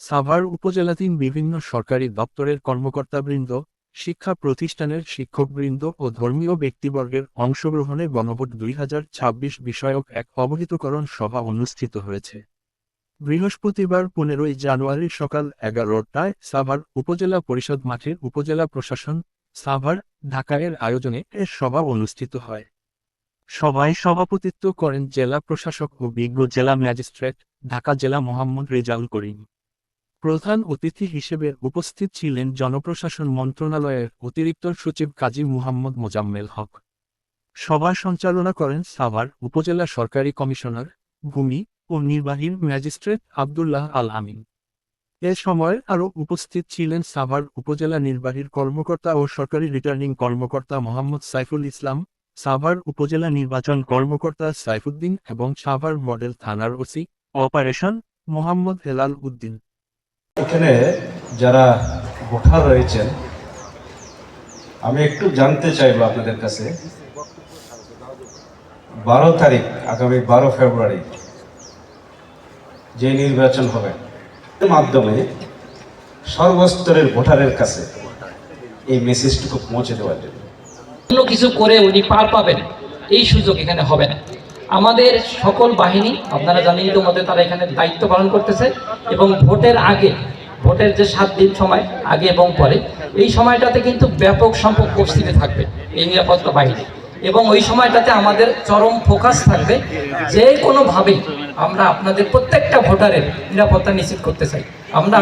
সাভার উপজেলাধীন বিভিন্ন সরকারি দপ্তরের কর্মকর্তাবৃন্দ, শিক্ষা প্রতিষ্ঠানের শিক্ষকবৃন্দ ও ধর্মীয় ব্যক্তিবর্গের অংশগ্রহণে গণভোট 2026 বিষয়ক এক অবহিতকরণ সভা অনুষ্ঠিত হয়েছে। বৃহস্পতিবার 15 জানুয়ারি সকাল 11টায় সাভার উপজেলা পরিষদ মাঠের উপজেলা প্রশাসন, সাভার, ঢাকা-এর আয়োজনে এ সভা অনুষ্ঠিত হয়। সভায় সভাপতিত্ব করেন জেলা প্রশাসক ও বিজ্ঞ জেলা ম্যাজিস্ট্রেট, ঢাকা জেলা মোহাম্মদ রেজাউল করিম। প্রধান অতিথি হিসেবে উপস্থিত ছিলেন জনপ্রশাসন মন্ত্রণালয়ের অতিরিক্ত সচিব কাজী মুহাম্মদ মোজাম্মেল হক। সভা সঞ্চালনা করেন সাভার উপজেলা সরকারি কমিশনার, ভূমি ও নির্বাহী ম্যাজিস্ট্রেট আব্দুল্লাহ আল আমিন। এ সময় আরও উপস্থিত ছিলেন সাভার উপজেলা নির্বাহীর কর্মকর্তা ও সরকারি রিটার্নিং কর্মকর্তা মোহাম্মদ সাইফুল ইসলাম, সাভার উপজেলা নির্বাচন কর্মকর্তা সাইফুদ্দিন এবং সাভার মডেল থানার ওসি অপারেশন মোহাম্মদ হেলাল উদ্দিন। এখানে যারা ভোটার রয়েছেন, আমি একটু জানতে চাইব আপনাদের কাছে, 12 তারিখ আগামী 12 ফেব্রুয়ারি যে নির্বাচন হবে, এর মাধ্যমে সর্বস্তরের ভোটারের কাছে এই মেসেজটুকু পৌঁছে দেওয়ার জন্য অন্য কিছু করে উনি পার পাবেন এই সুযোগ এখানে হবে না। আমাদের সকল বাহিনী আপনারা জানেন ইতিমধ্যে তারা এখানে দায়িত্ব পালন করতেছে এবং ভোটের আগে, ভোটের যে 7 দিন সময় আগে এবং পরে, এই সময়টাতে কিন্তু ব্যাপক সংখ্যক উপস্থিতি থাকবে এই নিরাপত্তা বাহিনী এবং ওই সময়টাতে আমাদের চরম ফোকাস থাকবে যে কোনোভাবেই আমরা আপনাদের প্রত্যেকটা ভোটারের নিরাপত্তা নিশ্চিত করতে চাই। আমরা